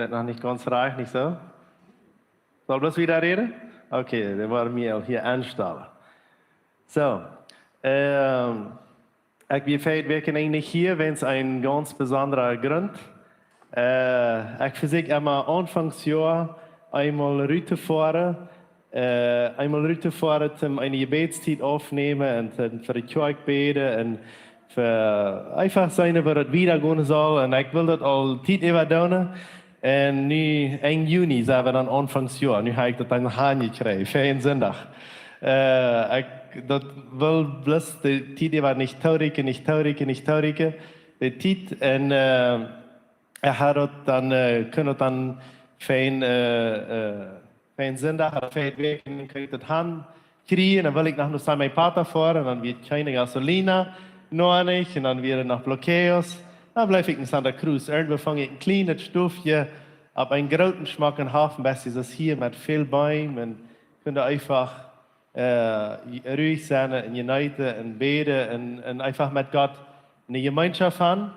Das noch nicht ganz reich, nicht so? Soll das wieder reden? Okay, dann wollen wir hier anstellen. So, ich bin werken eigentlich hier, wenn es ein ganz besonderer Grund. Ich versuche immer Anfangsjahr einmal runterfahren, um eine Gebetszeit aufnehmen und für die Kirche beten und für einfach sein, wo das wieder gehen soll. Und ich will das all Zeit über tun. Und nu, 1 Juni, zijn we dan Anfangsjahr. Nu habe ich das een haan gekregen, voor een zondag. Dat wil bloß de tijd war nicht taurigen. De tijd en had dat dan, kunnen dan voor een zondag, voor het weken, kan ik dat haan kriegen. Dan wil ik nog naar mijn Vater fahren, dan wird keine Gasolina nodig, en dan weer nach Bloqueos. Dan blijf ik in Santa Cruz. Irgendwo fange ik een klein Stufje op een groten Schmack in Hafen, best is das hier met veel Bäumen. En kunnen einfach ruhig sein en uniten en beten en einfach met Gott in de Gemeinschaft haben.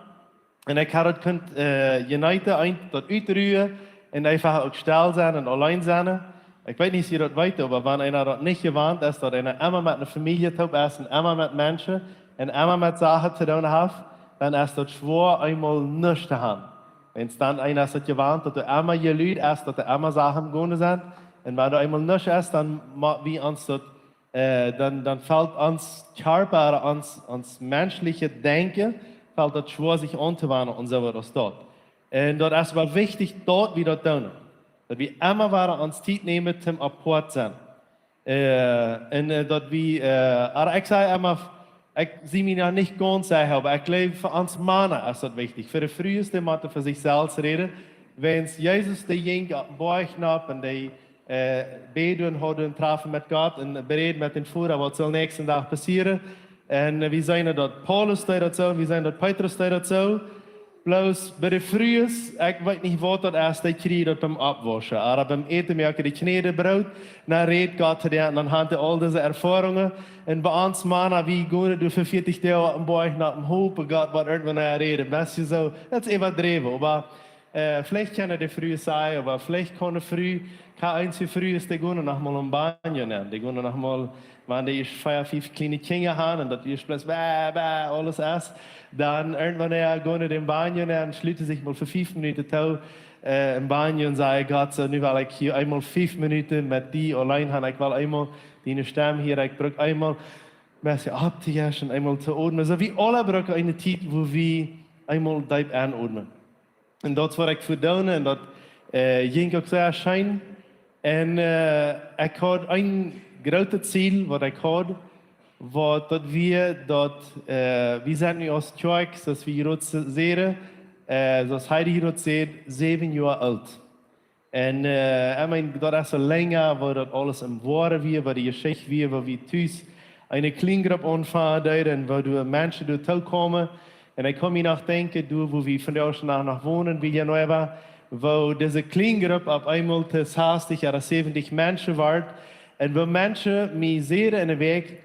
En ik had het kunt uniten, dat uitruhen en einfach ook stil zijn en alleen zijn. Ik weet niet of je dat weet, maar wanneer einer dat niet gewend is, dat einer immer met een familie top is en immer met mensen en immer met zaken te doen heeft, dan is dat schwer einmal nichts te haben. Wenn es dann einer ist gewand, dass er immer je Leute ist, dass er immer Sachen gewonnen sind, und wenn er einmal nichts ist, dann wie uns das, dann fällt uns Körper, uns menschliche Denken, fällt das schwer, sich anzuwenden und so was dort. Und dort ist aber wichtig, dort wieder zu tun. Dass wir immer wieder uns Zeit nehmen, zum Apport sein. Und dort aber ich sage immer, ich sehe mich ja nicht ganz sicher, aber ich glaube, für uns Männer ist das wichtig. Für die früheste Mathe für sich selbst reden. Wenn Jesus die Jünger beugt und die beten und treffen mit Gott und bereden mit den Führern, was soll nächsten Tag passieren. Und wir sehen dort Paulus dazu, wir sehen dort Petrus dazu. Bloß bei den Frühs, ich weiß nicht, was das ist, die kriegen dort beim Abwaschen. Aber beim Eten merken die Knädebrot, dann redet Gott zu dir anhand all dieser Erfahrungen. Und bei uns Männer, wie gehen du für 40 Tage am Bauch nach dem Hof, Gott, was irgendwann redet. Das ist so, das ist übertrieben. Aber vielleicht können die früh sein, aber vielleicht können früh, kein einziger früh ist, die gehen noch mal am Banjo nehmen. Die gehen noch mal, wenn die 4, 5 kleine Kinder haben und das ist plötzlich alles ist, dann irgendwann gehen die im Banjo nehmen, schließen sich mal für 5 Minuten tau im Banjo und sagen, Gott, so, nu will ich hier einmal 5 Minuten mit dir allein haben, ich will einmal deine Stimme hier, ich brauche einmal, bisschen abzujaschen, einmal zu atmen, so wie alle brauchen eine Zeit, wo wir einmal deep anatmen. Und das war ich für Done und das ging auch sehr schön. Und ich hatte ein großes Ziel, was ich hatte, war, dass wir sind nu aus Kirche, dass wir hier sehen, das heute hier sehen, 7 Jahre alt. Und ich meine, das ist so länger, wo das alles im Wahre wir, wo die Geschichte wir, wo wir tüß eine Kleingruppe anfangen, und wo du Menschen dort kommen. Und ich kann mir noch denken, wo wir von der Osten nach wohnen, wie hier neu war, wo diese Kleingruppe auf einmal 60 oder 70 Menschen war. Und wo Menschen mich sehen in den Weg,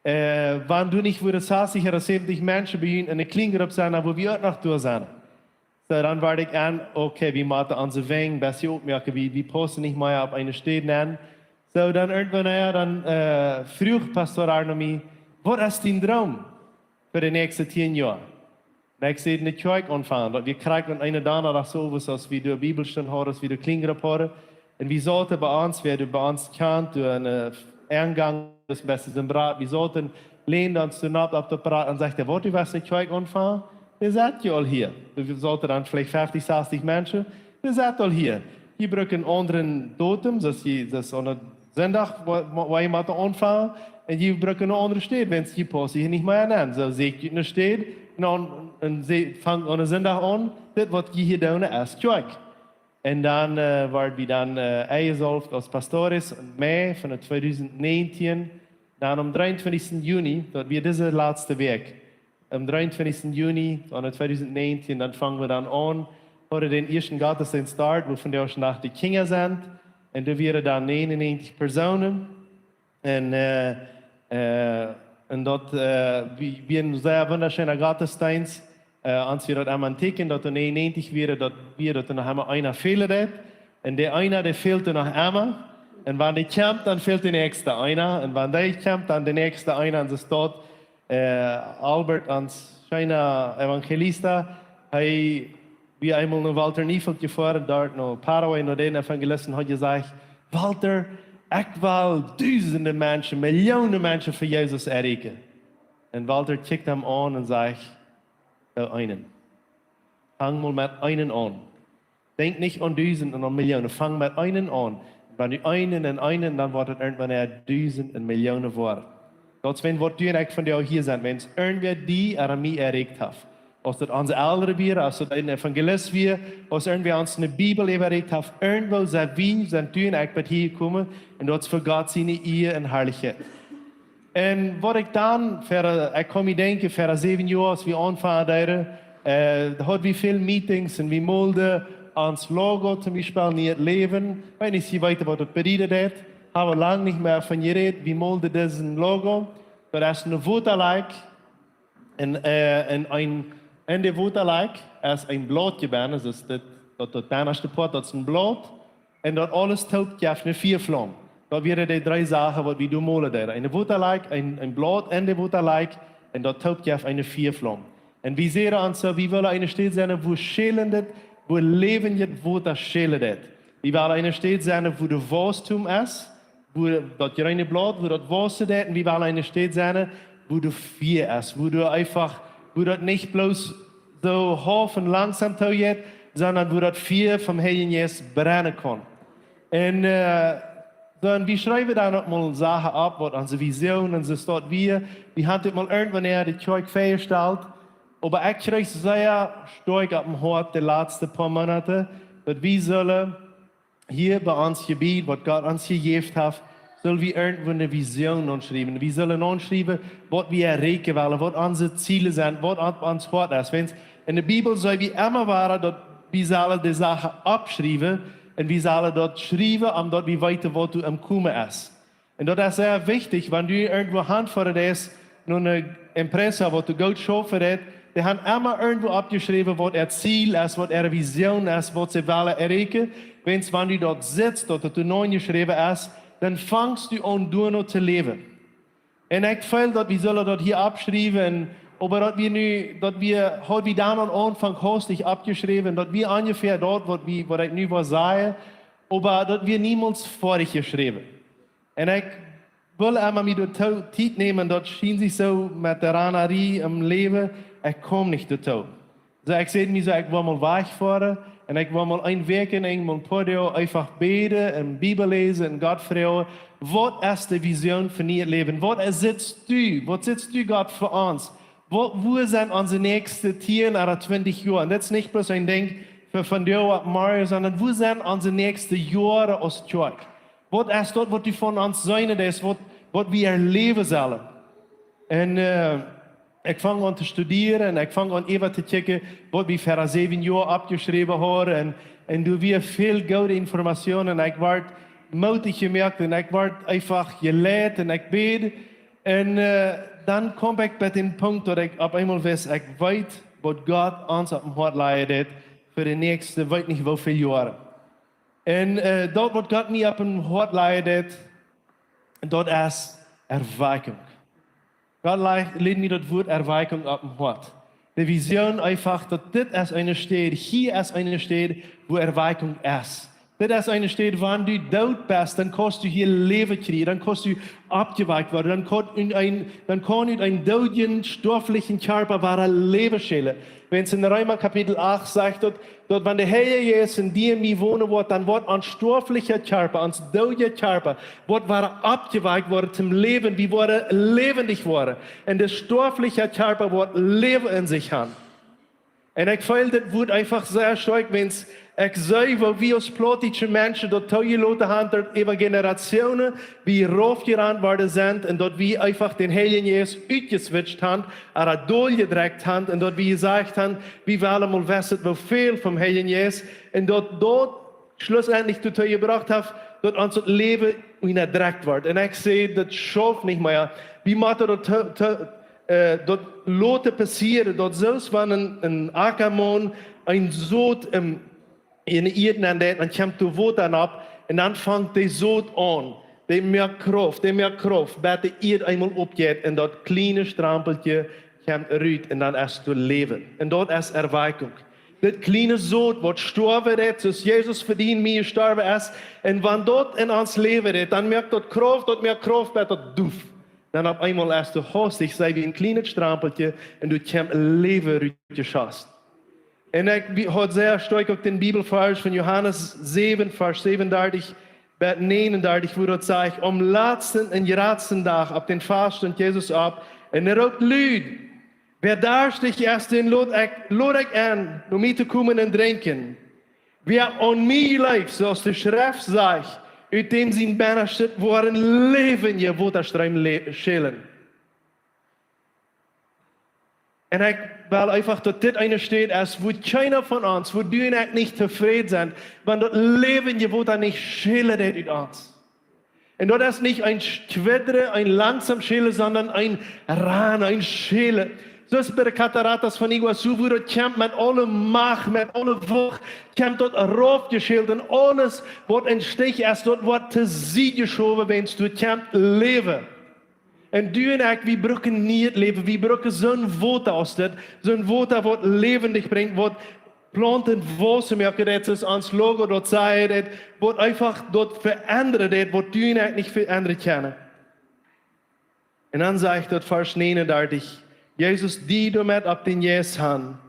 wenn du nicht für 60 oder 70 Menschen bei in eine Kleingruppe sein, wo wir auch noch durch sind. So, dann war ich an, okay, wir machen unsere Wege, besser aufmerken, wir posten nicht mehr auf eine Stadt nennen. So, dann irgendwann, früh Pastor Arnomi, was ist dein Traum für die nächsten 10 Jahre? Ich sehe in der Kirche anfangen. Wir kriegen eine danach so was, wie du Bibelstunde hast, wie du Kleingruppe hast. Und wir sollten bei uns, wer du bei uns kennt, du einen Eingang, das Beste im Brat, wir sollten lehnen uns zu Nacht auf der Brat und sagen, wollt ihr was in der Kirche anfangen? Ihr seid ja all hier. Wir sollten dann vielleicht 50, 60 Menschen, ihr seid all hier. Hier brauchen anderen Totem, das ist an Sonntag, wo jemand anfangen, und hier brauchen eine andere Stadt, wenn es hier passt, hier nicht mehr nennen. So sehe ich eine Stadt, und sie fangen an den Sonntag an, das was hier tun ist Kirche. Und dann waren wir dann eingesolft als Pastores im Mai von 2019. Dann am 23. Juni, dort wir diese letzte Weg. Am 23. Juni 2019, dann fangen wir dann an, oder den ersten Gottesdienst start, wovon der auch nach die Kinder sind. Und da wären dann 99 Personen. Und dort wir ein sehr wunderschöner Gottesdienst. als wir dort einmal tikken, dat er 99 wäre, dat wir dort noch einmal einer fehlen hat. Und der einer, der fehlte noch einmal. Und wenn der kommt, dann fehlt der nächste einer. Und wenn der kommt, dann der nächste einer. Und es dort Albert, als schöner Evangelista, wie einmal noch Walter Niefeld gefahren, dort noch Paraguay, noch den Evangelisten, hat gesagt, Walter, ich will duizenden Menschen, Millionen Menschen für Jesus erreichen. Und Walter kickt ihm an und sagt, einen. Fang mal mit einen an. Denk nicht an Duizenden und an Millionen. Fang mit einen an. Wenn du einen und einen, dann wird es irgendwann Duizenden und Millionen worden. Gottes Willen, was du und ich von dir auch hier sind, wenn es irgendwer die oder mich erregt hat. Als das unsere Eltern wir, als das ein Evangelist wir, als irgendwer uns eine Bibel erregt hat, irgendwo sind wir, sind du und ich bei hier gekommen und das für Gott seine Ehe und Herrlichkeit. Und was ich dann, ich kann mir denken, für 7 Jahre, als wir anfangen, hatten wir viele Meetings und wir molden ans Logo zum Beispiel nicht leben. Ich weiß nicht, wie weiter, was das bedeutet hat. Haben wir lange nicht mehr von geredet. Wir molden diesen Logo. Das ist eine Voterlike. Und in der Voterlike ist ein Blatt gewesen. Das ist das erste Part, das ist ein Blatt. Und dort alles taugt ja eine 4 Flammen. Das wären die 3 Sachen, die du molen. Eine Voterlike, ein Blatt in der Voterlike. Und dort taugt ja eine 4 Flammen. Und wir sehen uns so, wir wollen eine Stadt sein, wo schälendet, wo leben wird, wo das schälendet. Wir wollen eine Stadt sein, wo der Wachstum ist, wo das reine Blatt, wo das Wasser ist. Und wir wollen eine Stadt sein, wo du viel ist, wo du einfach, wo das nicht bloß so hoch und langsam taugt, sondern wo das viel vom Heiligen Jesus brennen kann. Und dann wir schreiben da noch mal Sachen ab, was unsere Vision und so steht wir haben das mal irgendwann die Kirche festgestellt. Aber ich kriege sehr stark auf dem Hort die letzten paar Monate, dass wir sollen hier bei uns Gebiet, was Gott uns gegeben hat, sollen wir irgendwo eine Vision anschreiben. Wir sollen anschreiben, was wir erreichen wollen, was unsere Ziele sind, was uns Hort ist. Wenn es in der Bibel soll wie immer war, dass wir sollen die Sachen abschreiben und wir sollen dort schreiben, um dort wie weiter, wo du am Kommen ist. Und das ist sehr wichtig, wenn du irgendwo handfordert ist, nur eine Impresse, wo du gut schaffen hast, die haben immer irgendwo abgeschrieben, was ihr Ziel ist, was ihre Vision ist, was sie wollen erreichen. Wenn du dort sitzt, dort du neu geschrieben ist, dann fangst du an, du noch zu leben. Und ich fühle, dass wir sollen dort hier abschreiben, aber dass wir heute dann am Anfang hostig abgeschrieben, dass wir ungefähr dort, was ich nur sage, aber dass wir niemals vorig geschrieben. Und ich will einmal mit der Zeit nehmen, dort schien sich so mit der Ranerie im Leben, ich komme nicht dazu. So, ich sehe mich so, ich will mal wegfahren und ich will mal einwirken, ich will ein paar Jahre einfach beten und Bibel lesen und Gott fragen, was ist die Vision für ihr Leben? Was sitzt du Gott für uns? Wo sind unsere nächsten 10 oder 20 Jahre? Und das ist nicht bloß ein Ding für von dir ab Mario, sondern wo sind unsere nächsten Jahre als Kirche? Was ist dort, was du von uns sein ist, was wir erleben sollen? Und ich fange an zu studieren, ich fange an zu checken, was wir für 7 Jahre abgeschrieben haben. Und du wirst viel gute Informationen. Ich werde mutig gemerkt und ich werde einfach gelehrt und ich bete. Und dann komme ich bei dem Punkt, wo ich auf einmal weiß, ich weiß, was Gott uns auf dem Hort leidet für die nächsten, weiß nicht wie viele Jahre. Und dort, wo Gott mir auf dem Hort leidet, dort ist Erweckung. Gott legt mir das Wort Erweckung auf dem Hort. Die Vision einfach, dass das ist eine Stadt, hier ist eine Stadt, wo Erweckung ist. Das ist eine Stadt, wenn du tot bist, dann kannst du hier Leben kriegen, dann kannst du abgeweicht werden, dann kann in einen toten, stofflichen Körper wahre Leben stellen. Wenn es in Römer Kapitel 8 sagt, dort wenn der Herr Jesus in dir mir wohnen wird, dann wird ein stofflicher Körper, ein toter Körper, wird abgeweicht worden zum Leben, wie wurde lebendig worden. Und der stoffliche Körper wird Leben in sich haben. Und ich fühle, das wird einfach sehr stark, wenn es ich sehe, wo wir als politische Menschen dort teilgelassen haben, dort über Generationen, wie raufgerannt worden sind und dort wir einfach den Heiligen Jesus ausgeswitcht haben, oder durchgedrückt haben und dort wir gesagt haben, wir wollen mal wissen, wie viel vom Heiligen Jesus und dort schlussendlich dazu gebracht haben, dort unser Leben unterdrückt wird. Und ich sehe, das schafft nicht mehr. Wir müssen dort dort Lote passieren, dort zelfs van een Ackermann, ein Zoot in de Erde en dan komt de woord aan op en dan vangt de Zoot aan. Die meer kracht, bij de Erde eenmaal opgeeft en dat kleine strampeltje komt eruit en dan is het leven. En dat is erwijking. Dat kleine Zoot wordt sterven, zoals Jezus verdient meer sterven is. En wanneer dat in ons leven is, dan merkt dat meer kracht bij dat doef. Dan op eenmaal is de hostig, zij wie een kleine strampeltje en du komt leven uit je schast. En ik had zeer sterk ook den Bibelvers van Johannes 7, vers 37 bij 39, wo dat zegt, om laatsten en laatste dag op den Vater stond Jezus op en er roept luid, wer darstig is, den lood ik aan, om mee te komen en drinken. Wer aan mij leeft, zoals de schrift zegt, uit dem zijn bijna zit, worden leven je waterstruim schillen. En ik wil einfach, dat dit eine steht, als wo keiner von uns, wo du en ik niet tevreden zijn, want dat leven je water niet schillen uit ons. En dat is niet een twiddere, een langsam schillen, sondern een ran, een schillen. Zoals bij de cataratas van Iguazu, wo dat komt met alle macht, met alle wocht, komt dat raufgeschild en alles wordt een stich, als dat wordt te zien geschoven, wens du komt leven. En du en ik, we brücken niet leven, we brücken zo'n water als dit, zo'n water wat levendig brengt, wat planten wassen merken, dat is ons logo, dat zei dat, wat einfach dat veranderen, dat wat du en ik niet veranderen kunnen. En dan zegt dat vers 39, Jezus die damit op den Jes han,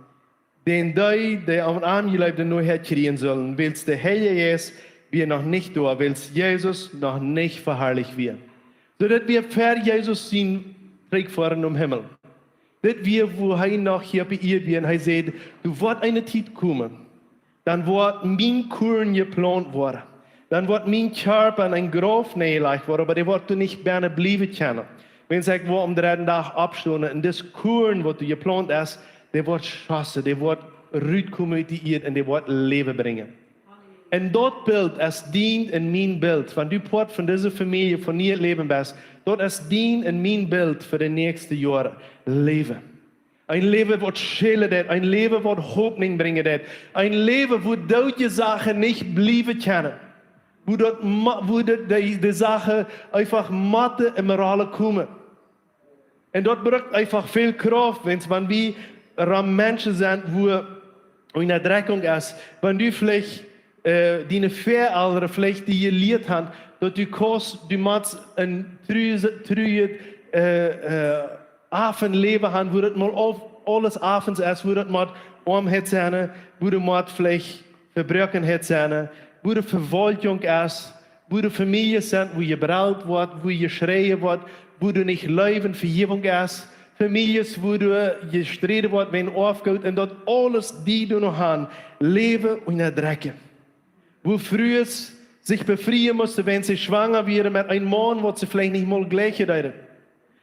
den die am Armgeleibten nur herkriegen sollen, willst der Heilige Jes, wir noch nicht da, willst Jesus noch nicht verherrlicht werden. Zodat wir ver Jesus zien terugvaren om Himmel. Dat wir, wo hij nog hier op Erde weer, hij zei, du wordt eine tijd komen, dan wordt mijn Kuren geplant worden. Dan wordt mijn Körper in een Graf neergelegd worden, aber die wordt du nicht bijna blijven kennen. Wenn ich wo am dritten Tag abstunden, und das Kuren, was du geplant hast, der wird schossen, der wird rauskommen uit die Erde und der wird Leben bringen. En dat beeld is dient in mijn beeld. Van du part van deze familie van niet leven best. Dat is dient in mijn beeld voor de nächste jaren. Leven. Een leven wat schelen dat. Een leven wat hoopning brengen dat. Een leven wo je zaken niet blijven kennen. Wo de zaken einfach matte en morale komen. En dat brengt einfach veel kracht. Want wie Menschen zijn, wo eine Dreckung ist. Wenn du vielleicht die Verälder vielleicht die geleerd haben, dass du machst ein trüge Abendleben haben, wo das mal alles abends ist, wo das mal arm hat sein, wo du mal vielleicht Verbrechen hat sein, wo die Verwaltung ist, wo die Familie sind, wo gebraucht wird, wo geschrien wird, wo du nicht leben, Vergebung ist. Families, wo du gestreden wird, wenn aufgeht, und dort alles, die du noch hast, leben und erdrecken. Wo früher sich befreien musste, wenn sie schwanger wäre mit einem Mann, was sie vielleicht nicht mal gleich gedeutet.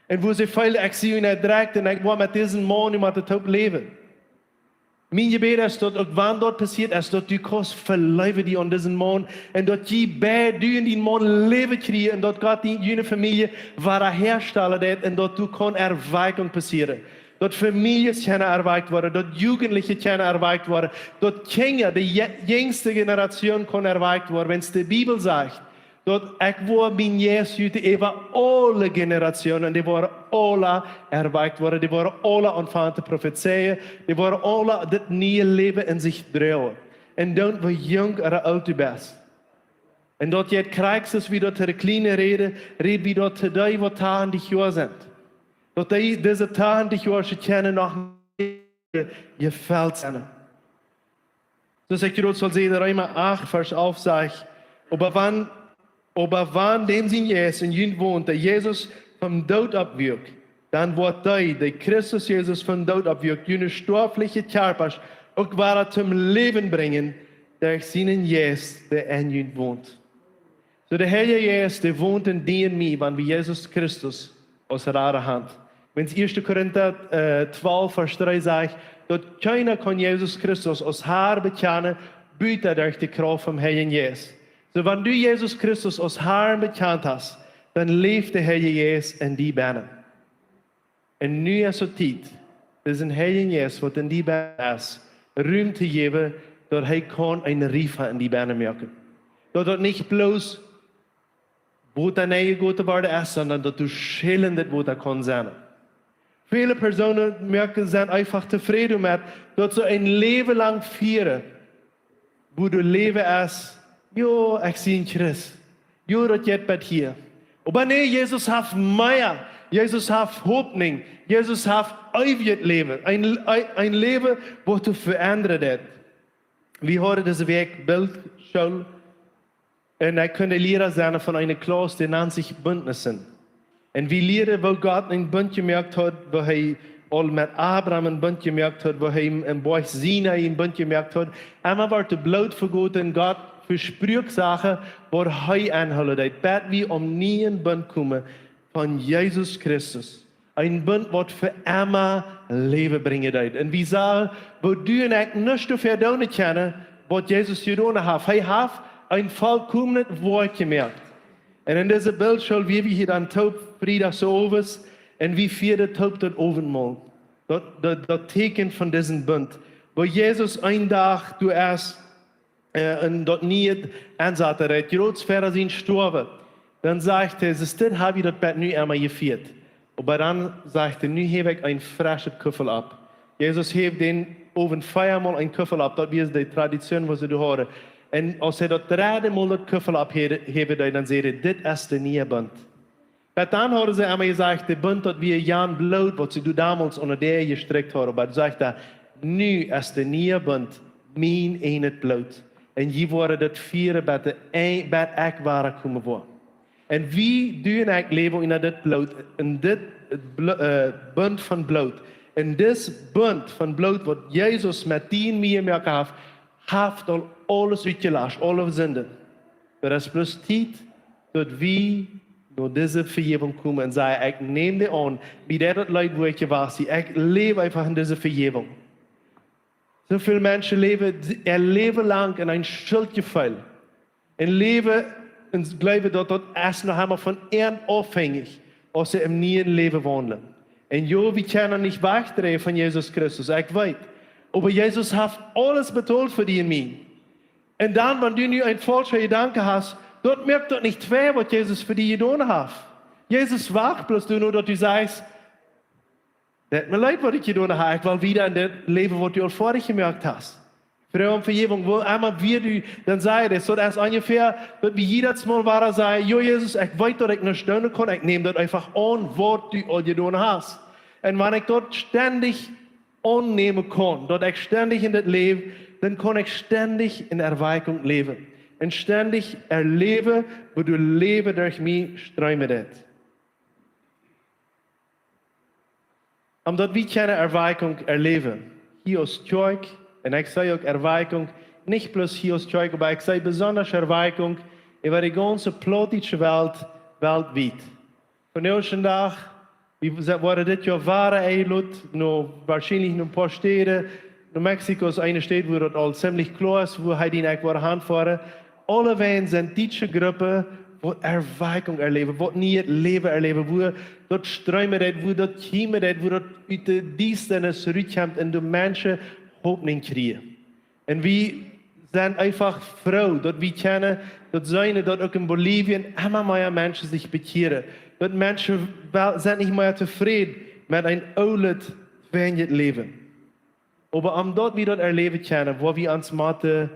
Und wo sie viel Aktion erdreckt, und ich war mit diesem Mann und mit dem Tod leben. Mein Gebet ist, dass wann dort passiert ist, dass du kannst verleiben die an diesen Mann, und dass die bei du in den Mann Leben kriegen, und dass Gott die jene Familie wiederherstellen wird, und dass du kann Erweckung passieren. Dass Familien können erweicht werden, dass Jugendliche können erweicht werden, dass Kinder, die jüngste Generation kann erweicht werden. Wenn es die Bibel sagt, dass ich war mein Jesus über alle Generationen, die waren alle erweicht worden, die waren alle anfangen zu prophezeien, die waren alle das neue Leben in sich drehen. Und dann, wie jung oder alt du bist. Und dort jetzt kriegst du wieder zu der kleinen Rede, wie dort zu dir, was Tagen dich hier sind. Dass diese Tagen dich hier kennen, noch gefällt sind. Dus ik je zal zeggen, Römer 8, vers 11 sagt, aber wann dem sind Jesus in jün wohnt, der Jesus vom Tod abwirkt, dann wird der Christus Jesus vom Tod abwirkt, jene stoffliche Körper auch wieder zum Leben bringen, durch seinen Jesus, der in jün wohnt. So der Heilige Jesus, der wohnt in dir und mir, wenn wir Jesus Christus aus der Hand. Wenn es 1. Korinther 12, Vers 3 sagt, dass keiner kann Jesus Christus aus Haar bekennen, büter durch die Kraft vom Heiligen Jesus. So, wenn du Jesus Christus aus Haar bekannt hast, dann lebt der Heilige Jesus in die Bänder. En nu is het tijd. Dus een Heilige Geest wat in die baan is, ruimte geven, dat hij kan een rief in die baan maken. Dat het niet bloos wat er naar je goed worden is, sondern dat du schillend het wat er kan zijn. Viele Personen merken zijn einfach tevreden met dat ze een leven lang vieren. Wo du leven is, jo, ik zie een Christ. Jo, dat je het hier. Maar nee, Jezus heeft meer. Jezus heeft hoopning. Jezus heeft eeuwig leven. Een leven wat du veranderd hebt. We horen deze week beeldschool. En ik kon leren zijn van een klas die naam zich Bündnissen. En we leren wat God een bund gemaakt had, waar hij al met Abraham een bund gemaakt had, waar hij in Bois Sinai een bund gemaakt had. En we werden bloot voor God en God verspreekt zaken waar hij aanhoudt. Dat we om niet een bund komen van Jezus Christus. Een bund wat voor immer leven brengt. En we zeggen, wat du en ik niet te verdoen kennen, wat Jezus gedaan heeft. Hij heeft een volkomen woord gemaakt. En in deze beeldschool wie we hier dan taub vrijdagavond en wie vierde taub dat avondmaal. Dat teken van deze bund. Waar Jezus een dag toen en dat niet aanzat, het groot verder zijn sterven. Dan zegt hij, dit heb je dat bed nu eenmaal gevierd. Maar dan zegt hij, nu heb ik een frisse kuffel op. Jezus heeft den over 4 maal een kuffel op. Dat is de traditie wat ze horen. En als hij dat 3e maal dat kuffel op heeft, dan zei hij, dit is de nieuwe bund. Maar dan hadden ze allemaal gezegd, de bund dat we Jan bloot, wat ze damals onder de gestrekt hadden. Maar zegt hij, nu is de nieuwe bund, mijn ene bloot. En je worden dat vieren bij ik waar komen voor. En wie doen ik leven in dit bloot, in dit bund van bloot. En dit bund van bloot wat Jezus met 10 meemerken heeft al alles uitgelast, alle zinden. Er is plus tijd dat we door deze vergeving komen en zeggen, ik neem die aan, bij dat leid waar ik was, ik leef einfach in deze vergeving. Zoveel mensen leven lang in een schuldgevoel. En leven en geloven dat dat is nog helemaal van één afhängig, als ze im nieuwen leven wandelen. En jo, we kunnen niet wegdrijven van Jezus Christus, ik weet. Maar Jezus heeft alles betaald voor die en mij. En dan, wanneer du nu een falsche gedanke hast, dat merkt dat niet twee wat Jezus voor die gedaan heeft. Jezus wacht plus du nur, dat du sagst, dat me leid wat ik gedaan heb, ik wil wieder in het leven wat du al vorig gemerkt hast. Vrouw om vergeving, wo einmal wir du, dann sei das, so das ungefähr, dat wie jedes Mal war sei, jo Jesus, ich weiß, dass ich nicht stören kann, ich nehme das einfach an, was du all gedaan hast. Und wenn ich dort ständig annehmen kann, dass ich ständig in das lebe, dann kann ich ständig in Erweckung leben. Und ständig erleben, wo du Leben durch mich strömen. Omdat wir keine Erweckung erleben, hier aus Kirche, und ich sage auch Erweckung, nicht bloß hier aus Kirche, aber ich sage besonders Erweckung über die ganze politische Welt, weltweit. Von der ersten Tag, wir waren dit Jahr wahre Eilut, nur wahrscheinlich nur ein paar Städte. New Mexico ist eine Stadt, wo das all ziemlich klar ist, wo die nicht handfahren. Alle Wehen sind diese Gruppen, die Erweckung erleben, die nie Leben erleben, wo das Strömen hat, wo das Chiemen hat, wo das aus der Dienstens zurückkommt und die Menschen Hoffnung kriegen. Und wir sind einfach froh, dass wir kennen, dass auch in Bolivien immer mehr Menschen sich bekehren. Dass Menschen sind nicht mehr zufrieden mit einem oudet Leben. Aber omdat wir das erleben können, wo wir uns eine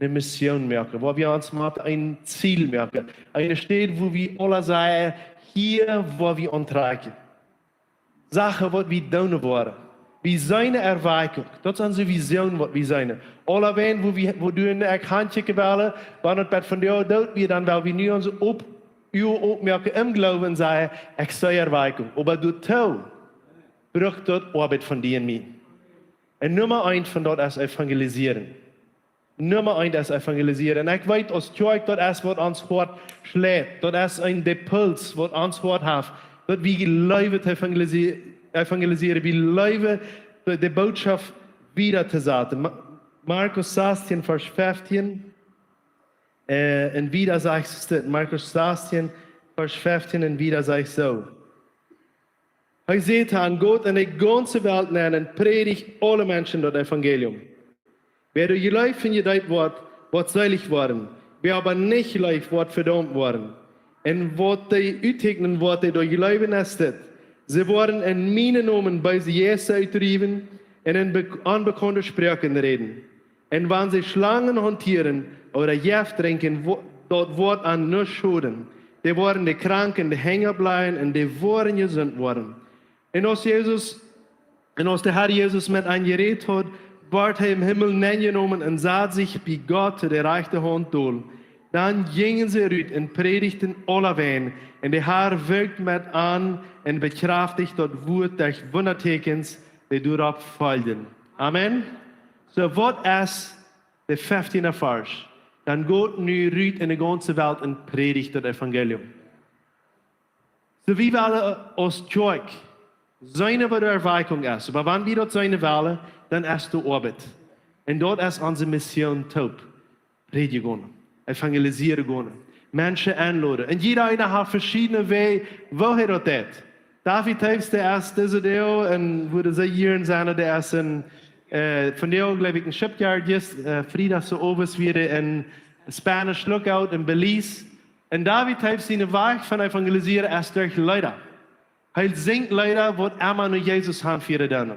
Mission merken, wo wir uns ein Ziel merken. Eine Stadt, wo wir alle sagen, hier, wo wir antreiben. Sachen, was wir tun wollen. Wir sind Erweckung. Das ist unsere Vision, was wir sind. Alle wenn, wo du in der Handje gewählen, wenn das von dir dort wird, dann weil wir nu uns opmerken im Glauben sagen, ich sei Erweckung. Aber du tau, braucht dort Arbeit von dir und mir. Und Nummer 1 von dort ist evangelisieren. Nummer 1 ist evangelisieren. Und ich weiß, als Kirche, das ist, was uns Hort schlägt. Das ist ein Impuls, was uns Hort hat. Dass wir Leute evangelisieren, wir Leute die Botschaft wieder zu sagen. Markus 16, Vers 15. Und wieder sagt es, Markus 16, Vers 15, und wieder sagt es so. Hij zegt aan Gott in de ganze Welt nennen, predigt alle Menschen das Evangelium. Wer du gelaufen in je wordt, wordt seilig worden. Wer aber nicht gelaufen, wordt verdammt worden. En wat die uittekenen wordt, die door geloven is dit. Ze worden in mijn namen bij ze Jezus uitdrijven en in onbekende spraken reden. En wanneer ze slangen hanteren oder Gift drinken, dat wordt aan nichts schoden. Die worden de kranken, de hängen blijven en die worden gezond worden. En als de Herr Jesus met een gereed had, wordt hij im Himmel neergenomen en zat zich bij God de rechte hand door. Dan gingen ze uit en predigten allerwegen. En de Herr werkt met aan en bekrachtigt dat woord der wondertekens die daarop volgden. Amen. So wat is de 15e vers? Dan gaat nu uit in de ganze Welt en predigt het evangelium. So wie willen als kerk zijn wat de erwijking is. Maar wanneer we dat zijn willen, dan is de arbeid. En dat is onze mission top. Predigen, evangeliseren, Menschen aanladen. En jeder heeft verschillende wegen, wo hij dat deed. David heeft de eerste deel, en wo ze hier zijn, de eerste, von der, glaube ich, ein Shipyard ist, Frieda so oberst wieder in Spanish Lookout in Belize. Und David heeft seine Weg von Evangelisieren erst durch Leider. Hij zingt leider, wat immer nur Jesus hat für dann.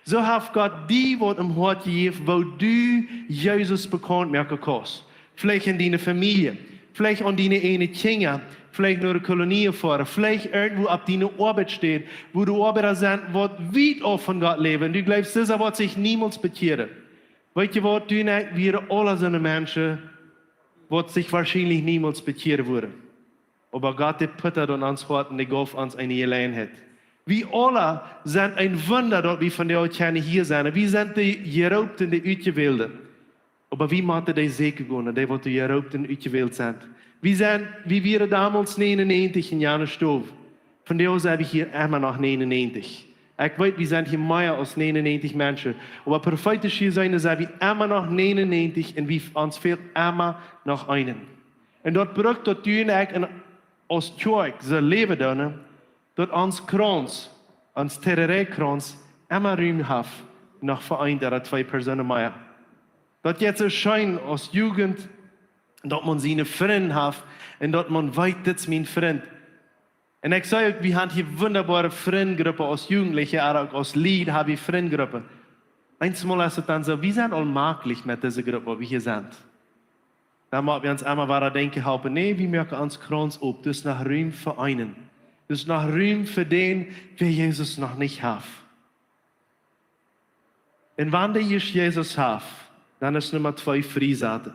So hat Gott die, wat im Hort gegeben, wo du Jesus bekannt merken kannst. Vielleicht in deine Familie, vielleicht an deine eine Kinder, vielleicht nur eine Kolonie fahren, vielleicht irgendwo auf deine Arbeit steht, wo du Arbeiter sind, wat weit auf von Gott leben. Du glaubst, das wird sich niemals bekehren. Weißt du was, du nicht, wir alle sind Menschen, wat sich wahrscheinlich niemals bekehren würden. Aber Gott hat puttert und uns Hort und gab uns eine Gelegenheit. Wir alle sind ein Wunder, dass wir von der Ozeane hier sind. Wir sind die Geraubten, die Ausgewählten. Aber wie macht die sicher gehen, die, die Geraubten ausgewählt sind? Wir sind, wie wir damals 99 in Jahren gestorben. Von der aus habe ich hier immer noch 99. Ich weiß, wir sind hier mehr als 99 Menschen. Aber prophetisch hier sein, sind wir immer noch 99 und uns fehlt immer noch einen. Und dort braucht das tun als Kerk, ze leven dan, dat ons krans, ons terrorkrans, immer ruim heeft, nog vereint er 2 Personen meer. Dat jetzt erscheint als Jugend, dat man seine Freunde hat und dat man weiß, das ist mein Freund. Und ich sage, wir haben hier wunderbare Freundgruppe als Jugendliche, auch als Lied habe ich Freundgruppe. Einmal ist es dann so, wir sind allmählich mit dieser Gruppe, wo wir hier sind. Dann machen wir uns einmal weiter denken, nee, wir merken uns Kranz auf, das ist nach Ruhm für einen. Das ist nach Ruhm für den, der Jesus noch nicht hat. Und wenn der Jesus hat, dann ist Nummer 2 Friesate.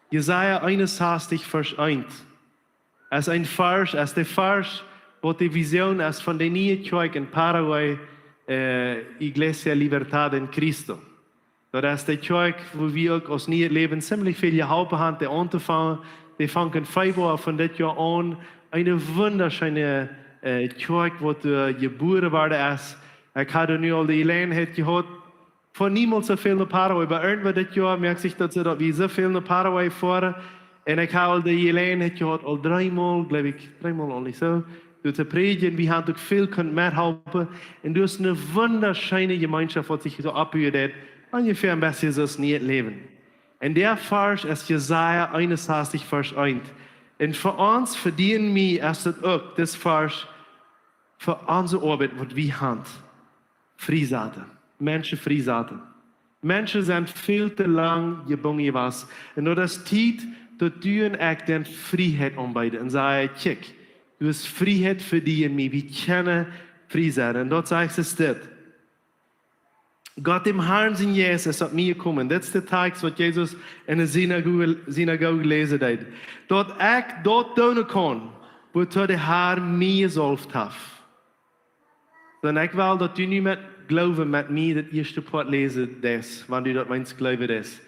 Jesaja 61, Vers 1. Es ist ein Vers, es ist der Vers, wo die Vision ist von der neuen Kirche in Paraguay, Iglesia Libertad in Cristo. Das ist die Kirche, wo wir auch aus neuem Leben ziemlich viel geholfen haben, die anzufangen. Die fangen Februar von diesem Jahr an. Eine wunderschöne Kirche, wo geboren worden ist. Ich hatte nu al die Gelegenheit gehabt, von niemals so viel nach Paraguay. Aber irgendwann dieses Jahr merkt sich, dass wir so viel nach Paraguay fahren. Und ich habe die Gelegenheit gehabt, al 3 Mal, glaube ich, 3 Mal auch nicht so, zu predigen. Wir haben auch viel mithelfen. Und du hast eine wunderschöne Gemeinschaft, die sich so abhört. Ungefähr ein bisschen so das Leben. Und der Vers ist Jesaja 61, Vers 1. Und für uns, für die und mich, ist das auch das Vers für unsere Arbeit, was wir haben. Friesate. Menschen Friesate. Menschen sind viel zu lang gebunden gewesen. Und nur das Zeit, dass du und ich dann Freiheit anbieten. Und sage, check, du hast Freiheit für die und mich. Wir kennen Friesate. Und dort sagst du das. Gott im Herrn sind Jesus hat mir gekommen. Das ist der Text, was Jesus in der Synagoge gelesen hat. Dort ich dort tun kann, wo der Herr mir gesalbt hat. Dann ich will, dass du nicht mehr glauben mit mir, das erste Part lesen, das, wenn du das meinst, glauben das.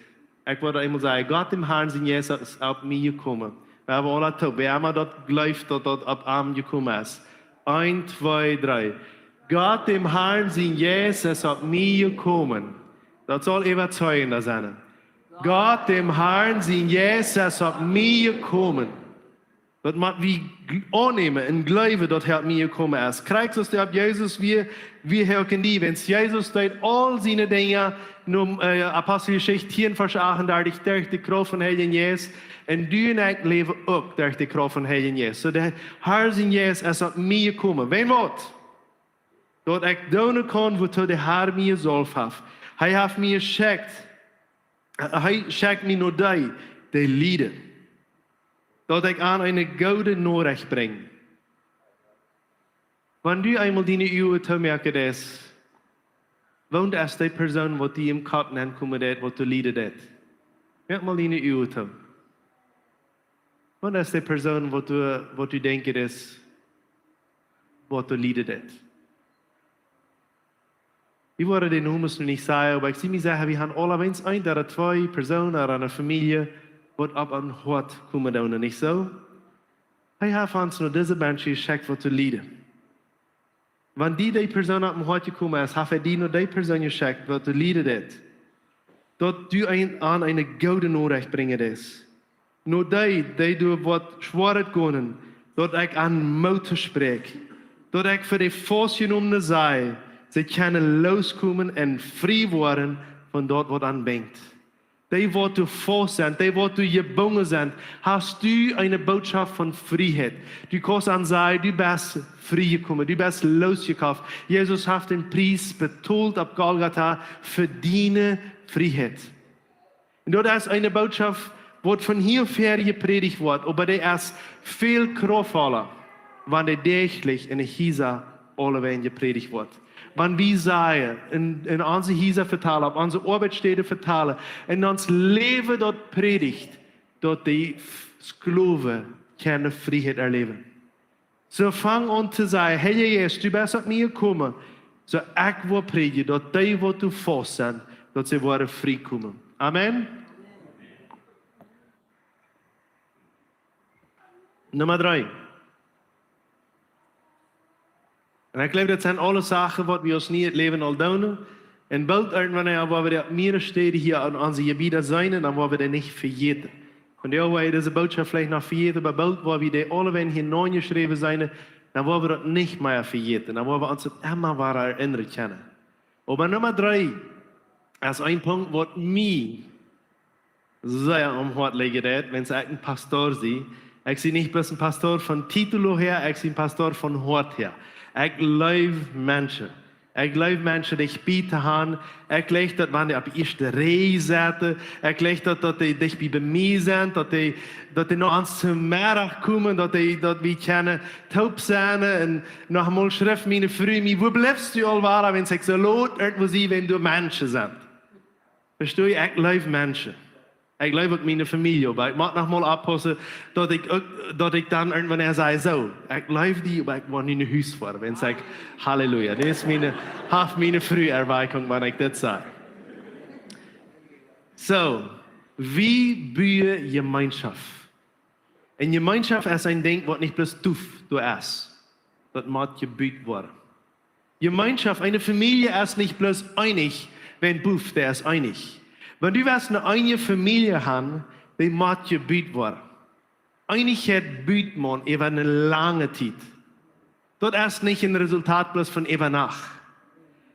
Ich wollte einmal sagen, Gott im Herrn sind Jesus ist auf mir gekommen. Wir haben alle top. Wer immer dort glaubt, dass dort auf ihm gekommen ist. 1, 2, 3. Gott im Herrn sind Jesus auf mir gekommen. Das soll überzeugender sein. Gott im Herrn sind Jesus auf mir gekommen. Dat moet wie aannemen en geloven dat hij mij gekomen is. Krijg zoals op Jezus wie herken die. Wenn Jezus deed al zijn dingen, Apostelgeschichte 10 vers 38, durch de kracht van Heilige Jezus. En du en ik leven ook durch de kracht van Heilige Jezus. So de Heilige Jezus is op mij gekomen. Weet wat? Dat ik doen kan wat de Heer mij zelf heeft. Hij heeft mij geschickt. Hij schickt mij naar die lieden. Dat ik aan een gouden Nachricht breng. Wanneer du eenmaal die uur te merken is, woont als die persoon wat die im kop aankomen deed, wat de lieden deed. Merk mal die uur te. Want als die persoon wat du denkt is, wat de lieden deed. Ik word den noemens nu niet zeggen, maar ik zie me zeggen, we gaan allemaal een dat er twee personen aan een familie wat op een hart komen doen, niet zo? Hij heeft ons naar deze mensen geschickt voor te leiden. Wanneer die persoon op een hart gekomen is, heeft hij die naar die persoon geschickt voor te leiden dit. Dat du aan een gouden Nachricht brengen is. Naar die door wat zwaar kunnen, dat ik aan moed spreek. Dat ik voor de vastgenomen zij, ze kunnen loskomen en vrij worden van dat wat aanbrengt. Die wat du vast zijn, die wat du gebonden zijn, hast du een boodschap van vrijheid. Du kannst aan zeggen, du bist vrijgekomen, du bist losgekauft. Jezus heeft een prijs betaald op Golgotha voor die vrijheid. En dat is een boodschap wat van hier ver gepredigt wordt, maar die is veel krachtvoller, wanneer dagelijks in Hisa alleweg gepredigt wordt. Wanneer we zeggen, in onze Hisa vertalen, op onze arbeidssteden vertalen, en ons leven dat predigt, dat die geloven kunnen vrijheid erleven. Zo vang aan te zeggen, Heilige Jezus, du bent op mij gekomen, zo ik wil predigen, dat die wat du vast zijn, dat ze worden vrijkomen. Amen. Nummer 3. En ik geloof dat zijn alle zaken wat we ons niet het leven al doen. En bald irgendwann, waar we meerdere steden hier aan onze gebieden zijn, dan worden we dat niet vergeten. Und ja, weil diese Botschaft vielleicht noch vergeten, aber bald, wo wir die alle wenn hineingeschrieben sind, dann wollen wir das nicht mehr vergeten. Dann wollen wir uns immer wieder erinnern können. Aber Nummer 3 ist ein Punkt, was mir sehr am Herzen liegt, wenn ich ein Pastor sehe. Ich sehe nicht bloß ein Pastor von Titel her, ich sehe ein Pastor von Hort her. Ich liebe Menschen. Ik geloof mensen die bieten aan. Ik geloof dat wanneer op de eerste rij zitten. Ik geloof dat die dicht bij mij zijn. Dat die nog eens te middag komen. Dat we kunnen taub zijn. En nog eenmaal schrijft mijn vrouw. Wo blijft u al waar? Wenn ik zo laat uit zie, wenn du mensen bent. Verstehe je? Ik geloof mensen. Ik geloof ook mijn familie, maar ik mag nog maar oppassen dat ik dan irgendwann zei zo. Ik geloof die, maar ik wil niet naar huis voor. En zeg halleluja. Dat is mijn vrouw erwijking, wanneer ik dit zei. Zo, wie bouwen gemeenschap? En gemeenschap is een ding wat niet plus toef door is. Dat moet gebouwd worden. Gemeenschap, een familie is niet plus einig, wenn boef, der is einig. Wenn du was eine Familie haben, die muss gebüht werden. Einigkeit büht man über eine lange Zeit. Das ist nicht ein Resultat bloß von über Nacht.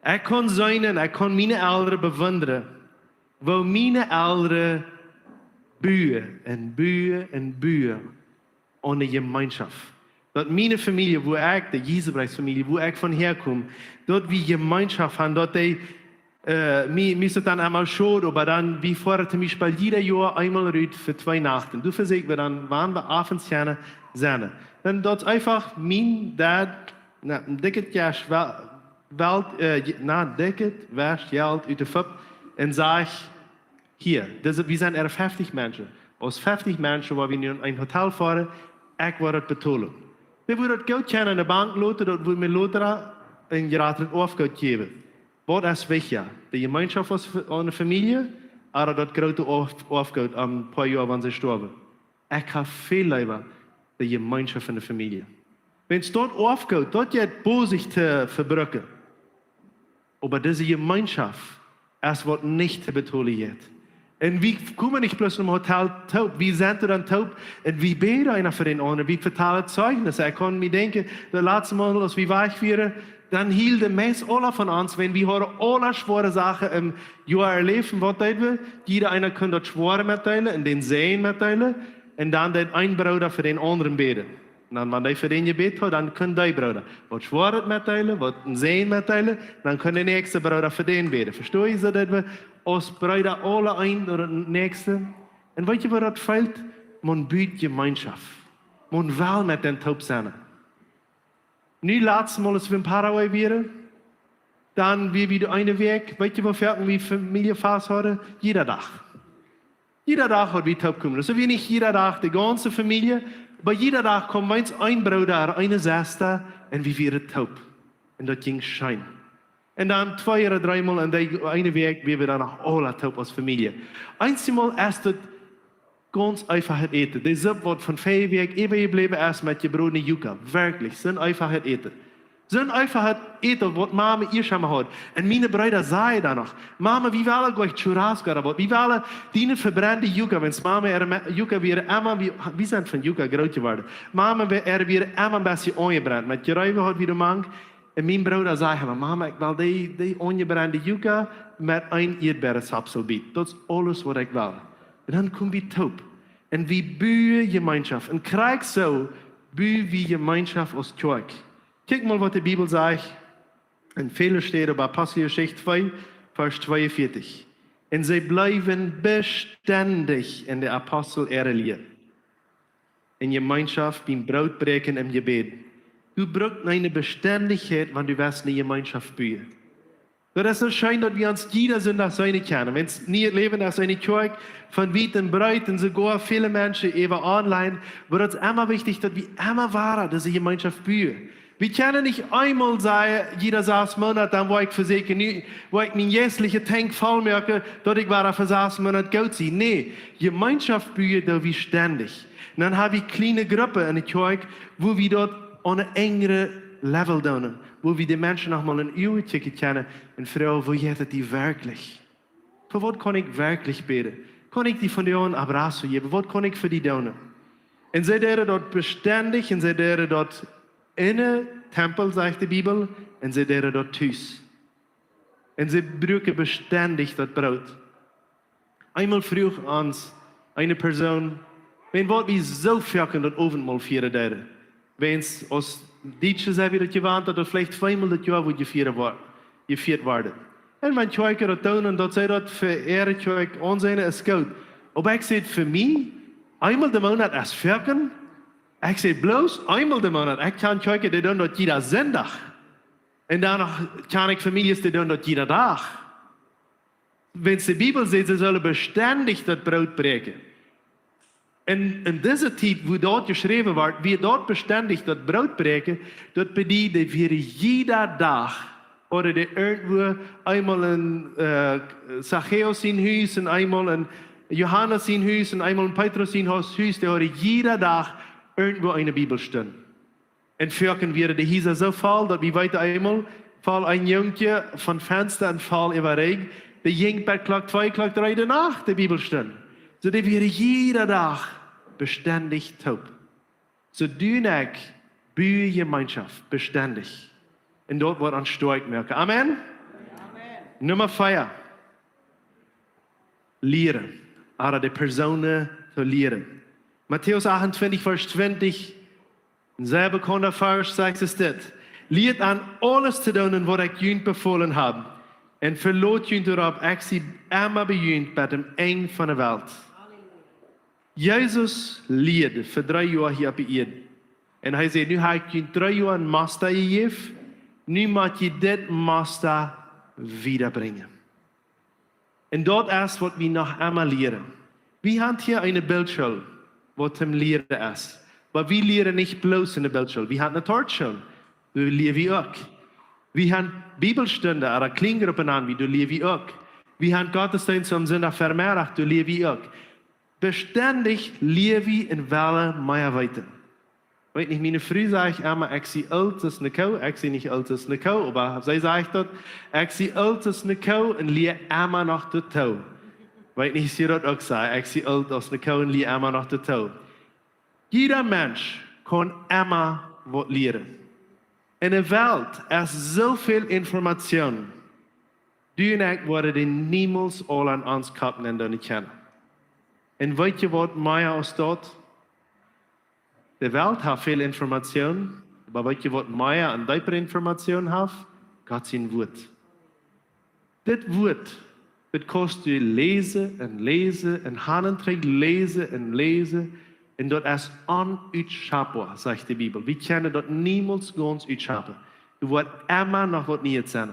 Ich kann sein, ich kann meine Eltern bewundern, wo meine Eltern bühen ohne Gemeinschaft. Dat meine Familie, wo ich, die Jesusbreitsfamilie, wo ich von herkomme, dort wir Gemeinschaft haben, dort die mir sind dann einmal schon, aber dann, wie vorher zum Beispiel jeder Jahr einmal rüht für 2 Nachten. Du versiegst, dann waren wir abends gerne sein. Dann dort einfach mein Dad, dicket Geld uit de Fub und sag, hier, wir sind 50 Menschen. Aus 50 Menschen, wo wir in ein Hotel fahren, ich werde das betalen. Wir würden das Geld in der Bank lassen, dort würden wir later ein geraten Aufgeld geben. Wat is wichtiger? De gemeenschap van een familie, of dat grote afgoed een paar jaar wanneer ze sterven? Ik heb veel liever de gemeenschap van de familie. Wenn es dort afgoed, dat je het bozig te verbruiken. Maar deze gemeenschap is wat niet te betalen is. En wie komen niet bloos naar een hotel taub, wie zijn er dan taub? En wie beten einer für den anderen? Wie vertalen Zeugnis? Ik kon me denken, de laatste Mal, als we weich waren, dann hield de meest alle von uns, wenn wir horen alle schwere Sachen im Jahr erleben, was tun wir? Jeder einer kann das schwere mitteilen und den Sehen mitteilen und dann den ein Bruder für den anderen beten. Und dann, wenn der für den gebeten hat, dann kann der Bruder was schweres mitteilen, was ein Sehen mitteilen, dann kann der nächste Bruder für den beten. Verstehe ich so, dass wir als Brüder alle ein oder den nächsten? Und weißt du, was das fehlt? Man bietet Gemeinschaft. Man will mit den Taub sein. Nu laatst Mal, als wir in Paraguay waren, dann wir wieder eine Weg, weißt du, wo wir Familienfest hatten? Jeder Tag. Jeder Tag hat wir taub kommen. Also wir nicht jeder Tag, die ganze Familie, aber jeder Tag kommt meins ein Bruder, eine Schwester und wir waren taub. Und das ging schein. Und dann 2 oder 3 Mal an der eine Weg, wir dann auch alle taub als Familie. Einmal erst das ganz einfach het eten. Die Suppe wordt van 5 weken even gebleven erst met je broer Juka. Wirklich, zo'n einfach het eten. Zo'n einfach het eten wat mama hier schon mal hat. En meine Brüder sagen dann noch, Mama, wie willen gleich churrasco hebben? Wie willen die verbrannte Juka, wenn Mama Juka weer immer, wie sind von Juka groot geworden? Mama weer immer ein bisschen angebrannt. Met je ruiven hat wieder mang. En mijn Bruder zei, Mama, ik wil die angebrannte Juka met een Erdbeerensapsel bieten. Dat is alles wat ik wil. En dan komen we taub. En we bouwen gemeenschap. En krijg zo, bouwen we gemeenschap als kerk. Kijk mal, wat de Bibel zegt. In vele steden bij Apostelgeschichte 2, vers 42. En zij blijven beständig in de apostel erelier. In gemeenschap, beim Broodbreken en gebed. Du brauchst eine Beständigkeit, wenn du wirst eine Gemeinschaft bouwen. Dat is zo schön, dat we ons jeder zondag zijn kennen. Wenn es nie leven als eine Kirche von weit und breit und sogar viele Menschen eben online, wird es immer wichtig, dass wir immer wahren, diese Gemeinschaft bouwen. Wir können nicht einmal sagen, jeder 6 Monate, dann wo ich versichern, wo ich meinen jährlichen Tank voll merke, dass ich für 6 Monate gut sein. Nee, Gemeinschaft bouwen, da wir ständig. Und dann haben wir kleine Gruppen in der Kirche, wo wir dort an einem engeren Level doen. Wo wir die Menschen noch mal ein Uhr-Ticket kennen und fragen, wo jettet die wirklich? Für was kann ich wirklich beten? Kann ich die von dir an Abrazo geben? Was kann ich für die tun? Und sie deren dort beständig, und sie deren dort in den Tempel, sagt die Bibel, und sie deren dort Tüß. Und sie brauchen beständig das Brot. Einmal früh ans eine Person, wenn wir so viel das Abendmahl feiern, wenn es aus Deutsche zijn we dat je waant dat vielleicht 2-mal das Jahr wordt gevierd worden. En mijn tjoiker dat tonen dat zij dat vereren tjoik aanzien is goed. Maar ik zeg voor mij, eenmaal de maand is verken. Ik zeg bloos, eenmaal de maand. Ik kan tjoiken die doen dat jeder zondag. En dan kan ik families die doen dat jeder dag. Wenn de Bibel zegt, ze zullen beständig dat brood breken. In dieser Zeit, wo dort geschrieben wird, wir dort beständig das Brot breken, das bedeutet, wir jeder Tag oder irgendwo einmal in Zachäus in Haus und einmal in Johannes in Haus und einmal in Petrus in Haus, der hat jeder Tag irgendwo eine Bibel stehen. Und vorhin wäre die Hieser so voll, dass wir weiter einmal fall ein Jüngchen von Fenster und fall über Regen, der Jüng bei Klock 2, Klock 3 der Nacht die Bibel stehen. So dass wir jeder Tag beständig taub. So du und ich bouwen Gemeinschaft beständig. Und dort wird uns stark merken. Amen? Amen. Nummer 4. Lehren. Aber die Personen zu lehren. Matthäus 28, Vers 20. Ein sehr bekannter Vers sagt es das. Lehrt an alles zu tun, was ich euch befohlen habe. Und verlot euch darauf, ich sie immer bejüht bei dem Ende von der Welt. Jezus leerde voor 3 jaar hier op de aarde. En hij zei, nu heb ik je 3 jaar een master gegeven. Nu moet je dit master wiederbringen. En dat is wat we nog einmal leren. We hebben hier een Bildschule, wat hem leren is. Maar we leren niet bloos in de Bildschule. We hebben een Tortschule. We leren ook. We hebben Bibelstunden, oder Kleingruppen aan, wie leren ook. We hebben Gottesdienst am Sonntag vermehrt, du leren ook. Beständig lewe in welle meiner Weite. Weet nicht, meine Frau sagt immer, ich sie alt als eine Kuh, ich sie nicht alt als eine Kuh, aber sie sagt dort, ich sie alt als eine Kuh und lehe immer noch die Tau. Weil ich sie dort auch sage, ich sie alt aus der Kauen lie immer noch der Tau. Jeder Mensch kann immer was lernen. In der Welt ist so viel Information. Du und ich werden niemals all an uns kappen und nicht kennen. Und weißt du, was mehr aus dort? Die Welt hat viel Information, aber weißt du, was mehr an deiner Information hat? Gott sein Wort. Das Wort wird kostet du lesen und lesen und Handenträg lesen und lesen. Und dort ist unausschöpfbar, sagt die Bibel. Wir können dort niemals ganz ausschaffen. Du wirst immer noch was nicht sein.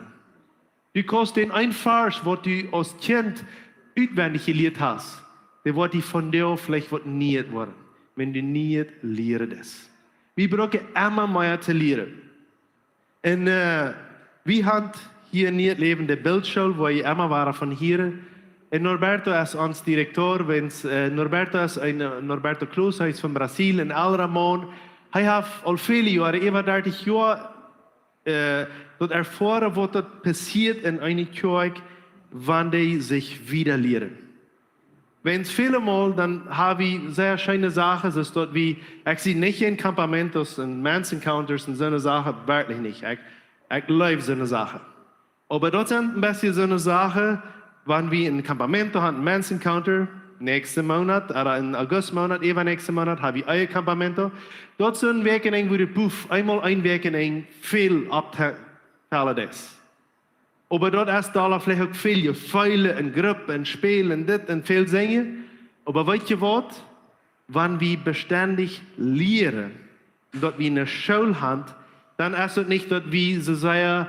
Du kannst den ein Vers, was du als Kind auswendig gelernt hast, der wird die von dir vielleicht was nicht werden. Wenn du nicht lernst. Wir brauchen immer mehr zu lernen. Und wir haben hier nicht lebende Bildschule, wo ich immer war von hier. Und Norberto ist unser Direktor. Norberto ist Norberto Cruz, er ist von Brasil, in El Ramon. Er hat al viele Jahre, über 30 Jahre, dort erfahren, was dort passiert in einer Kirche, wann die sich wieder lehren. Wenn es viele Mal, dann habe ich sehr schöne Sachen, das ist dort wie, ich sehe nicht in Campamentos und Men's Encounters und so eine Sache, wirklich nicht. Ich liebe so eine Sache. Aber dort sind ein bisschen so eine Sache, wenn wir ein Campamento haben, ein Men's Encounter, nächsten Monat, oder im Augustmonat, nächsten Monat, habe ich ein Campamento. Dort sind ein Weg in ein, wo du einmal ein Weg in ein viel abteilen das. Aber dort ist da vielleicht auch viel Feilen und Gruppen und Spielen und das und viel Singen. Aber weißt du was? Wenn wir beständig lehren, dort wie eine Schule haben, dann ist es nicht dort wie so eine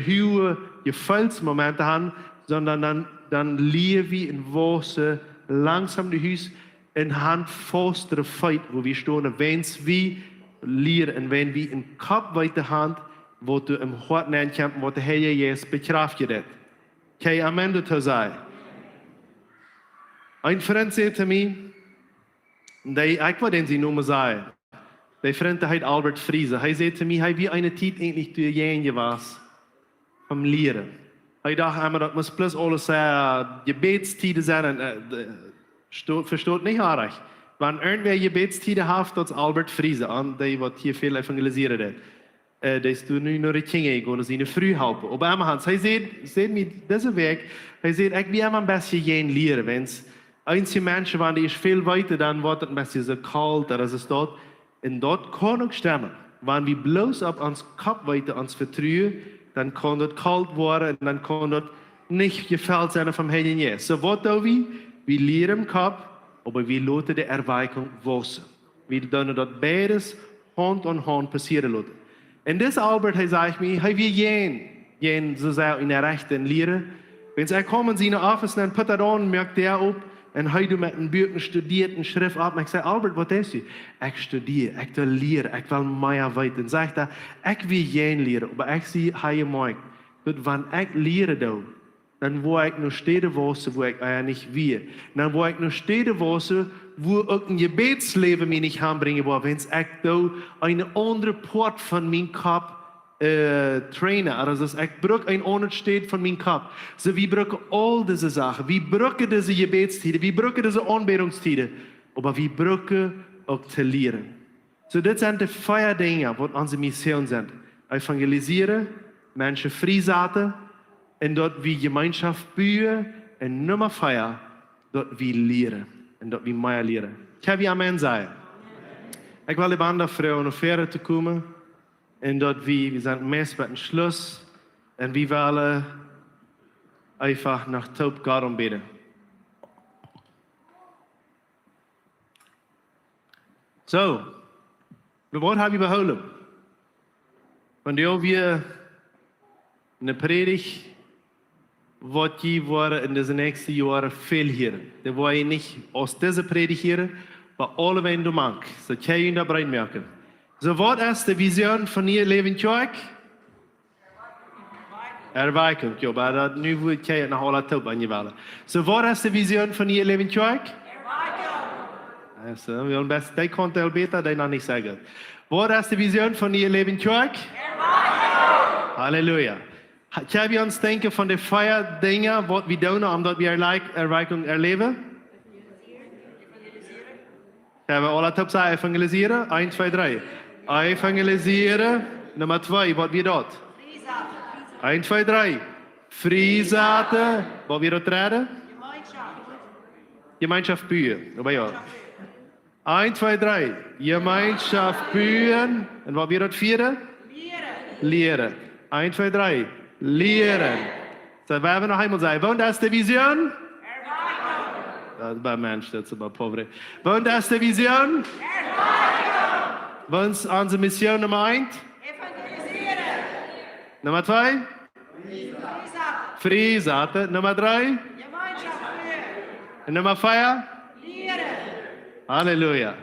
hohe Gefühlsmomente haben, sondern dann lehren wir in Wasser langsam die Hüs in Hand fast der Fight, wo wir stehen, wenn wir lehren und wenn wir in Kopf weiter Hand, wo du im Hort kämpfen, wo der Herr Jesus bekraftigt. Kann Amen dazu sagen? Ein Freund sagte mir, ich war den sie nur sagen, der Freund heißt Albert Friese, er sagte mir, wie eine Zeit eigentlich du jenige warst, vom Lehren. Ich dachte immer, das muss plus alles Gebetstide sein, versteht nicht richtig. Wenn irgendwer Gebetstide hat, das ist Albert Friese, und der wird hier viel evangelisiert hat. Das du nur die Dinge gehen und sie früh helfen. Aber immer Hans, er sieht mir diesen Weg, er sieht, ich will immer ein bisschen gehen lernen. Wenn es einzelne Menschen waren, die ist viel weiter, dann wird es ein bisschen so kalt, oder ist dort. Und dort kann auch stimmen. Wenn wir bloß auf uns Kopf weiter uns vertrauen, dann kann dort kalt werden und dann kann dort nicht gefällt sein vom Herrn Jesus. So was tun wir? Wir lernen im Kopf, aber wir lassen die Erweckung wachsen. Wir tun dort beides Hand an Hand passieren lassen. Und das Albert, er sagt mir, hey, wir gehen so sehr in der rechten Lehre. Wenn sie kommen, sie in den Office, dann put er an, merkt der ab, und heute mit einem Büchern studierten Schrift ab. Und ich sage, Albert, was ist du? Ich studiere, ich will lehren, ich will mehr weiter. Und sagt er, ich will gehen lehren, aber ich sehe, hey, Mike, wenn ich lehre, dann wo ich noch Städte wusste, wo ich nicht will. Dann wo ich noch Städte wusste, wo ich ein Gebetsleben mir nicht anbringen will, wenn ich da eine andere Port von meinem Kopf traine. Also ich brauche ein anderes Städt von meinem Kopf. So wir brauchen all diese Sachen. Wir brauchen diese Gebetstide, wir brauchen diese Anbetungstide, aber wir brauchen auch zu lehren. So das sind die 4 Dinge, was unsere Mission sind. Evangelisieren, Menschen freisetzen, und dort wie Gemeinschaft bauen, und Nummer 4, dort wie lehren, und dort wie mehr lehren. Kann wir Amen sagen? Ich will die Bande Frau noch fairer zu kommen, und dort wie, wir sind meist bei dem Schluss, und wir wollen einfach nach Taub Gott beten. So, das Wort habe ich beholen. Und ja, wir eine Predigt, was die worden in den nächsten Jahren viel hören. Da war ich nicht aus dieser Predigt hören, aber alle, wenn du magst. So kann ich ihn da reinmerken. So, was ist die Vision von ihr Leben Kirche? Erweckung. Ja, aber nu will ich nach aller Taub angewählt. So, was ist die Vision von ihr Leben Kirche? Erweckung. Also, wir haben das, die konnte besser, die noch nicht sagen. Was ist die Vision von ihr Leben Kirche? Erweckung. Halleluja. Kan vi ons denken van de 5 dingen wat we doen omdat we erreichung erleben? Gaan we alle top zijn evangeliseren? 1, 2, 3. Evangeliseren. Nummer 2, wat wir dort? 1, 2, 3. Freisetzen. Wat wir dort reden? Gemeinschaft bühen. Bij jou. 1, 2, 3. Gemeinschaft bühen. En wat wir dort vieren? Leren. 1, 2, 3. Leren. So, wer wir noch einmal sagen? Wohnt das die Vision? Das ist bei Mensch, das ist bei Povere. Wohnt das die Vision? Wohnt unsere Mission Nummer 1? Evangelisieren. Nummer 2? Freisetzen. Nummer 3? Und Nummer 4? Halleluja.